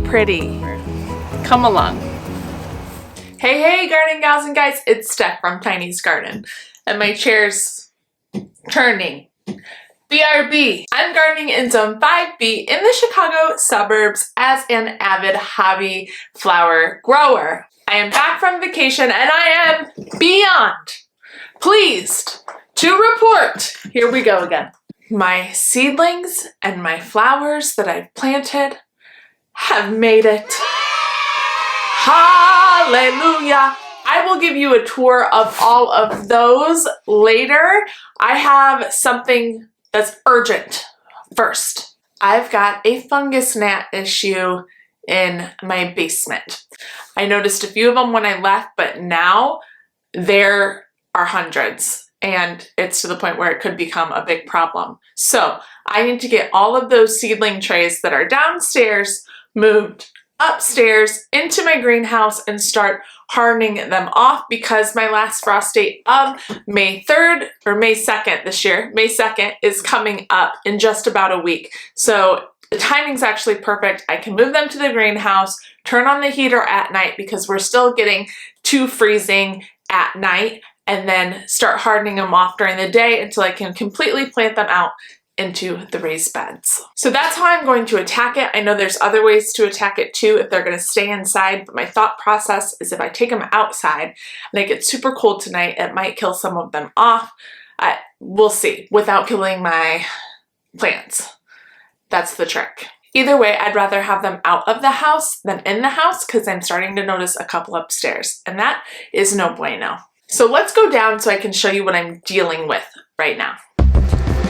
pretty. Come along. Hey gardening gals and guys, it's Steph from Tiny's Garden, and my chair's turning. BRB. I'm gardening in Zone 5B in the Chicago suburbs as an avid hobby flower grower. I am back from vacation and I am beyond pleased to report, here we go again, my seedlings and my flowers that I've planted have made it. Hallelujah! I will give you a tour of all of those later. I have something that's urgent first. I've got a fungus gnat issue in my basement. I noticed a few of them when I left, but now there are hundreds, and it's to the point where it could become a big problem. So I need to get all of those seedling trays that are downstairs moved upstairs into my greenhouse and start hardening them off, because my last frost date of May 3rd or May 2nd this year, May 2nd, is coming up in just about a week. So the timing's actually perfect. I can move them to the greenhouse, turn on the heater at night because we're still getting to freezing at night, and then start hardening them off during the day until I can completely plant them out into the raised beds. So that's how I'm going to attack it. I know there's other ways to attack it too if they're going to stay inside, but my thought process is if I take them outside and it gets super cold tonight, it might kill some of them off. We'll see, without killing my plants. That's the trick. Either way, I'd rather have them out of the house than in the house because I'm starting to notice a couple upstairs, and that is no bueno. So let's go down so I can show you what I'm dealing with right now.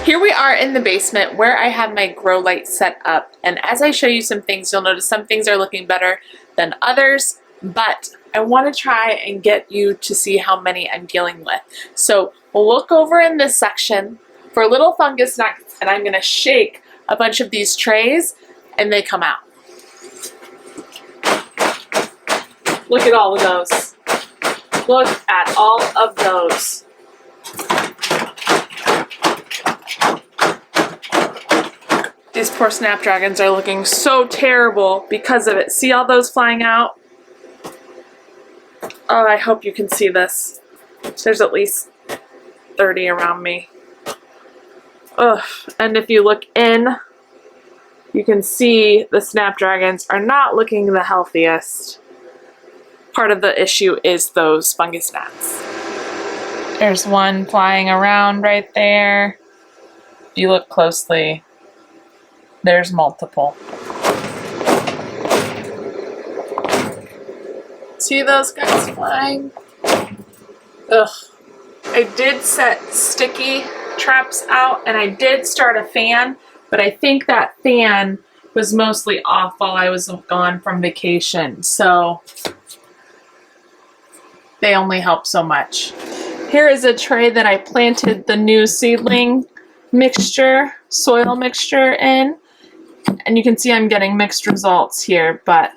Here we are in the basement where I have my grow light set up, and as I show you some things, you'll notice some things are looking better than others, but I want to try and get you to see how many I'm dealing with. So we'll look over in this section for little fungus gnats, and I'm going to shake a bunch of these trays and they come out. Look at all of those. Look at all of those. These poor snapdragons are looking so terrible because of it. See all those flying out? Oh, I hope you can see this. There's at least 30 around me. Ugh. And if you look in, you can see the snapdragons are not looking the healthiest. Part of the issue is those fungus gnats. There's one flying around right there. If you look closely, there's multiple. See those guys flying? Ugh. I did set sticky traps out and I did start a fan, but I think that fan was mostly off while I was gone from vacation, so they only help so much. Here is a tray that I planted the new seedling mixture, soil mixture in. And you can see I'm getting mixed results here, but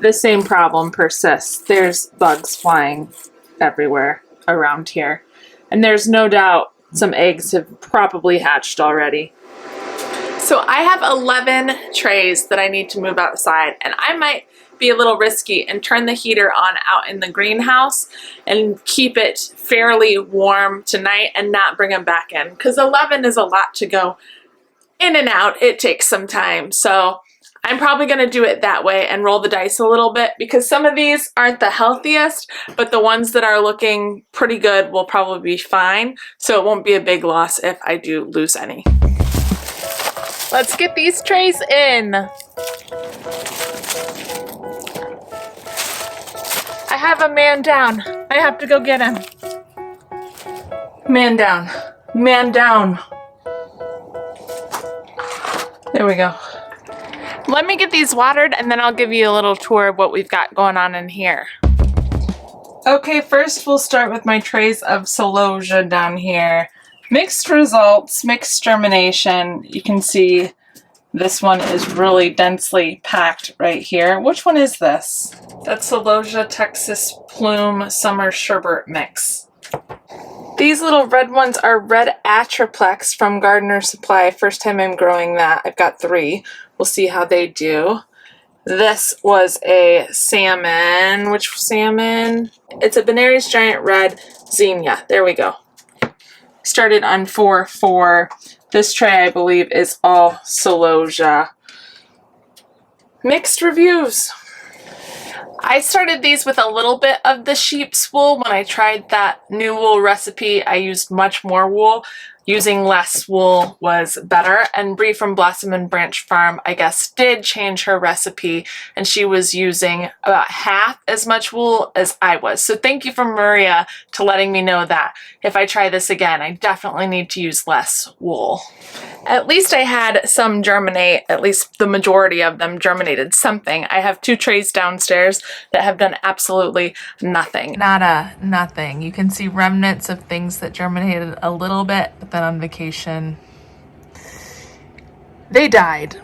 the same problem persists. There's bugs flying everywhere around here. And there's no doubt some eggs have probably hatched already. So I have 11 trays that I need to move outside, and I might be a little risky and turn the heater on out in the greenhouse and keep it fairly warm tonight and not bring them back in, because 11 is a lot to go in and out. It takes some time, so I'm probably going to do it that way and roll the dice a little bit, because some of these aren't the healthiest, but the ones that are looking pretty good will probably be fine, so it won't be a big loss if I do lose any. Let's get these trays in. I have a man down. I have to go get him. Man down. Man down. There we go. Let me get these watered and then I'll give you a little tour of what we've got going on in here. Okay, first we'll start with my trays of celosia down here. Mixed results, mixed germination. You can see this one is really densely packed right here. Which one is this? That's Celosia Texas Plume Summer Sherbet Mix. These little red ones are red Atriplex from Gardener Supply. First time I'm growing that. I've got 3. We'll see how they do. This was a salmon. Which salmon? It's a Benary's Giant Red Zinnia. There we go. Started on 4-4. This tray, I believe, is all Celosia. Mixed reviews. I started these with a little bit of the sheep's wool. When I tried that new wool recipe, I used much more wool. Using less wool was better. And Bree from Blossom and Branch Farm, I guess, did change her recipe, and she was using about half as much wool as I was. So thank you for Maria to letting me know that. If I try this again, I definitely need to use less wool. At least I had some germinate, at least the majority of them germinated something. I have 2 trays downstairs that have done absolutely nothing. Nada, nothing. You can see remnants of things that germinated a little bit, but then on vacation, they died.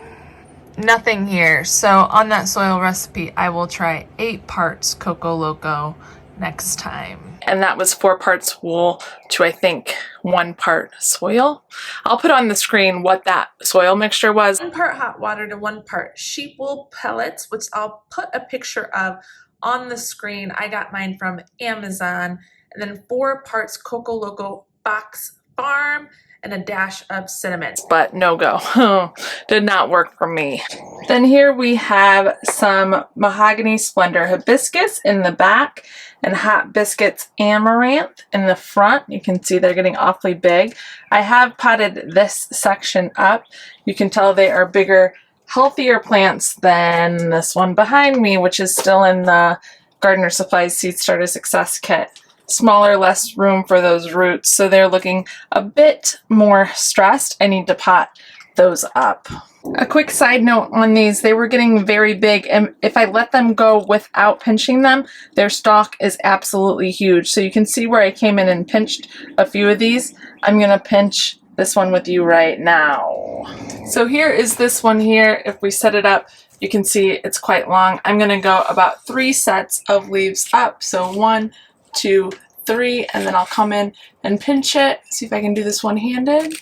Nothing here. So on that soil recipe, I will try 8 parts Coco Loco next time. And that was 4 parts wool to, I think, 1 part soil. I'll put on the screen what that soil mixture was. 1 part hot water to 1 part sheep wool pellets, which I'll put a picture of on the screen. I got mine from Amazon. And then 4 parts Coco Loco box farm and a dash of cinnamon. But no go. Did not work for me. Then here we have some Mahogany Splendor hibiscus in the back and Hot Biscuits Amaranth in the front. You can see they're getting awfully big. I have potted this section up. You can tell they are bigger, healthier plants than this one behind me, which is still in the Gardener Supplies Seed Starter Success Kit. Smaller, less room for those roots, so they're looking a bit more stressed. I need to pot those up. A quick side note on these, they were getting very big, and if I let them go without pinching them, their stalk is absolutely huge. So you can see where I came in and pinched a few of these. I'm gonna pinch this one with you right now. So here is this one here. If we set it up, you can see it's quite long. I'm gonna go about 3 sets of leaves up. So 1, 2, 3, and then I'll come in and pinch it. See if I can do this one-handed.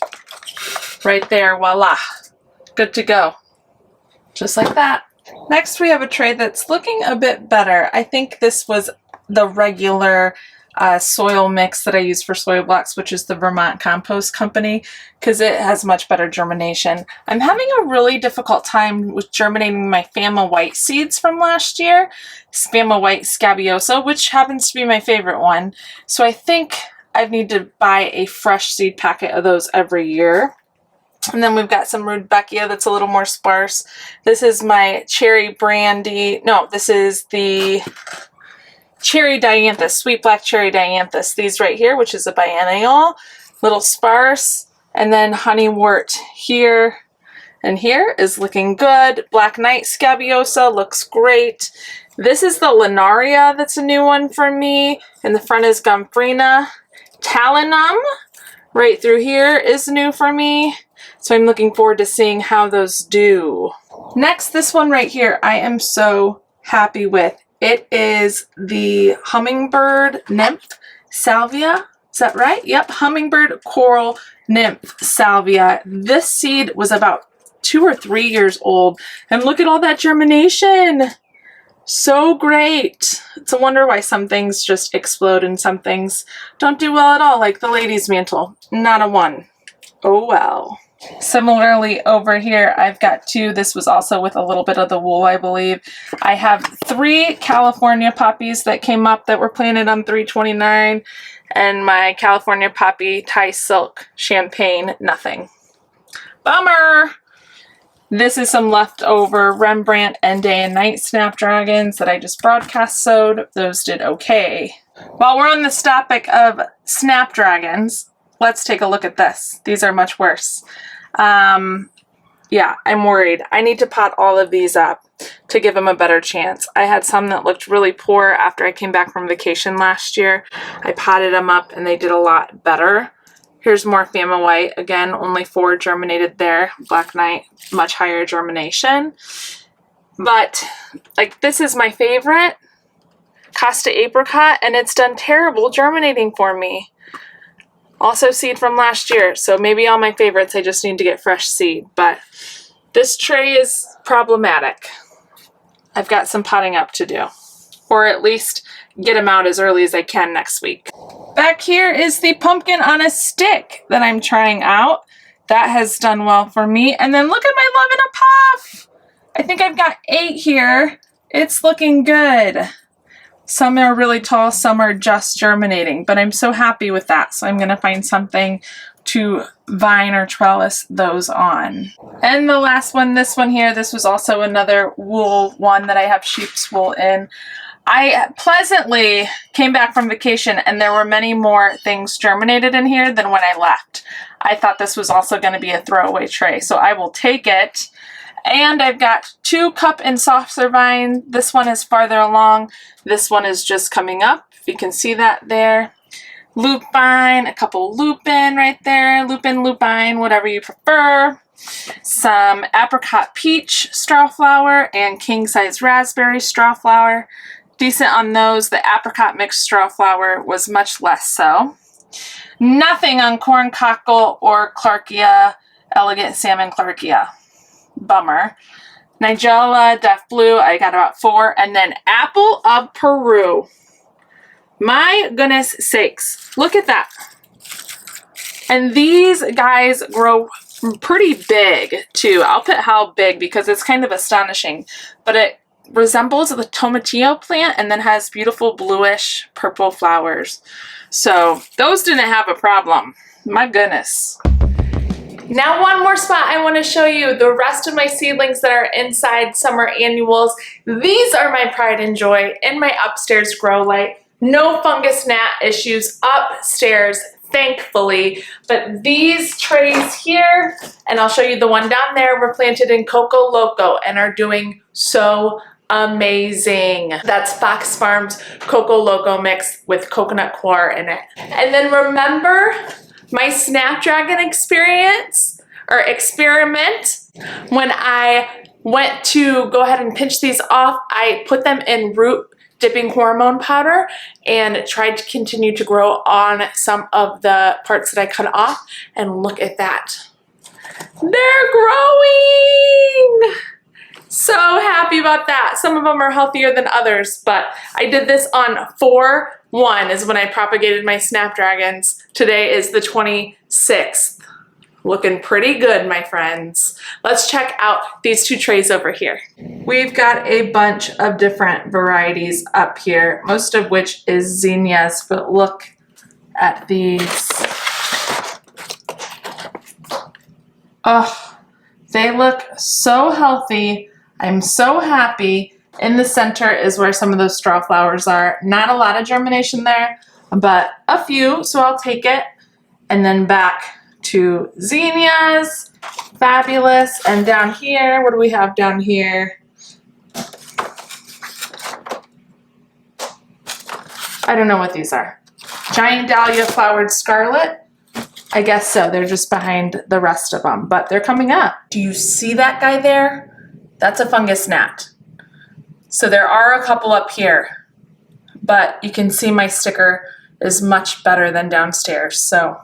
Right there, voila. Good to go. Just like that. Next we have a tray that's looking a bit better. I think this was the regular soil mix that I use for soil blocks, which is the Vermont Compost Company, because it has much better germination. I'm having a really difficult time with germinating my Fama White seeds from last year. Fama White Scabiosa, which happens to be my favorite one. So I think I need to buy a fresh seed packet of those every year. And then we've got some Rudbeckia that's a little more sparse. This is my Cherry Brandy. No, this is the Cherry Dianthus, Sweet Black Cherry Dianthus. These right here, which is a biennial, little sparse. And then Honeywort here and here is looking good. Black Knight Scabiosa looks great. This is the Linaria that's a new one for me. In the front is Gomphrena. Talinum right through here is new for me. So I'm looking forward to seeing how those do. Next, this one right here, I am so happy with. It is the Hummingbird Nymph Salvia. Is that right? Yep, Hummingbird Coral Nymph Salvia. This seed was about 2 or 3 years old. And look at all that germination. So great. It's a wonder why some things just explode and some things don't do well at all, like the lady's mantle. Not a one. Oh well. Similarly over here, I've got 2. This was also with a little bit of the wool, I believe. I have 3 California poppies that came up that were planted on 329, and my California poppy Thai Silk Champagne, nothing. Bummer! This is some leftover Rembrandt and Day and Night Snapdragons that I just broadcast sowed. Those did okay. While we're on this topic of Snapdragons, let's take a look at this. These are much worse. Yeah, I'm worried. I need to pot all of these up to give them a better chance. I had some that looked really poor after I came back from vacation last year. I potted them up and they did a lot better. Here's more Fama White. Again, only 4 germinated there. Black Knight, much higher germination. But, like, this is my favorite. Costa Apricot, and it's done terrible germinating for me. Also seed from last year, so maybe all my favorites, I just need to get fresh seed. But this tray is problematic. I've got some potting up to do, or at least get them out as early as I can next week. Back here is the pumpkin on a stick that I'm trying out. That has done well for me. And then look at my love in a puff. I think I've got 8 here. It's looking good. Some are really tall, some are just germinating, but I'm so happy with that. So I'm gonna find something to vine or trellis those on. And the last one, this one here, this was also another wool one that I have sheep's wool in. I pleasantly came back from vacation and there were many more things germinated in here than when I left. I thought this was also going to be a throwaway tray, so I will take it. And I've got 2 cup and saucer vine. This one is farther along. This one is just coming up. If you can see that there. Lupine, a couple lupin right there. Lupin, lupine, whatever you prefer. Some apricot peach straw flower and king size raspberry straw flower. Decent on those. The apricot mixed straw flower was much less so. Nothing on corn cockle or Clarkia, elegant salmon Clarkia. Bummer. Nigella, Deaf Blue, I got about 4. And then Apple of Peru. My goodness sakes. Look at that. And these guys grow pretty big too. I'll put how big because it's kind of astonishing. But it resembles the tomatillo plant and then has beautiful bluish purple flowers. So those didn't have a problem. My goodness. Now one more spot I want to show you the rest of my seedlings that are inside summer annuals. These are my pride and joy in my upstairs grow light. No fungus gnat issues upstairs, thankfully. But these trays here, and I'll show you the one down there, were planted in Coco Loco and are doing so amazing. That's Fox Farms Coco Loco mix with coconut coir in it. And then remember my Snapdragon experience or experiment? When I went to go ahead and pinch these off, I put them in root dipping hormone powder and tried to continue to grow on some of the parts that I cut off, and look at that. They're growing! So happy about that. Some of them are healthier than others, but I did this on 4/1 is when I propagated my Snapdragons. Today is the 26th. Looking pretty good, my friends. Let's check out these 2 trays over here. We've got a bunch of different varieties up here, most of which is zinnias, but look at these. Oh, they look so healthy. I'm so happy. In the center is where some of those straw flowers are. Not a lot of germination there, but a few, so I'll take it. And then back to zinnias, fabulous. And down here, what do we have down here? I don't know what these are. Giant dahlia flowered scarlet. I guess so, they're just behind the rest of them, but they're coming up. Do you see that guy there? That's a fungus gnat. So there are a couple up here, but you can see my sticker is much better than downstairs, so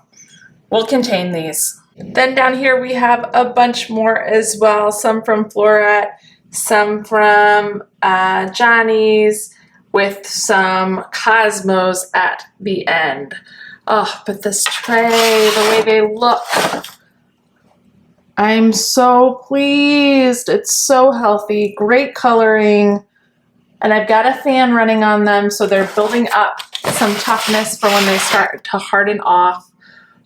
we'll contain these. Then down here we have a bunch more as well, some from Floret, some from Johnny's, with some Cosmos at the end. Oh, but this tray, the way they look, I'm so pleased. It's so healthy, great coloring, and I've got a fan running on them, so they're building up some toughness for when they start to harden off.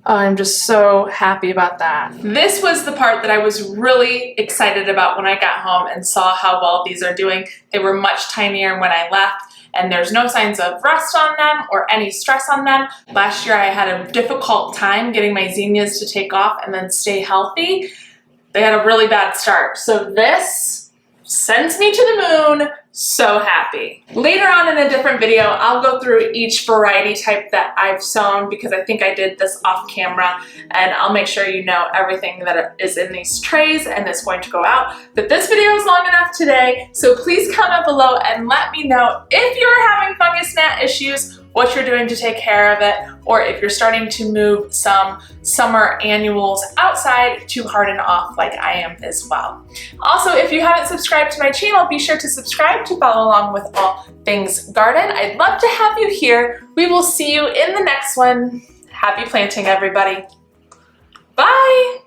Oh, I'm just so happy about that. This was the part that I was really excited about when I got home and saw how well these are doing. They were much tinier when I left, and there's no signs of rust on them or any stress on them. Last year I had a difficult time getting my zinnias to take off and then stay healthy. They had a really bad start. So this sends me to the moon. So happy. Later on in a different video, I'll go through each variety type that I've sown because I think I did this off camera, and I'll make sure you know everything that is in these trays and is going to go out. But this video is long enough today, so please comment below and let me know if you're having fungus gnat issues what you're doing to take care of it, or if you're starting to move some summer annuals outside to harden off like I am as well. Also, if you haven't subscribed to my channel, be sure to subscribe to follow along with all things garden. I'd love to have you here. We will see you in the next one. Happy planting, everybody. Bye!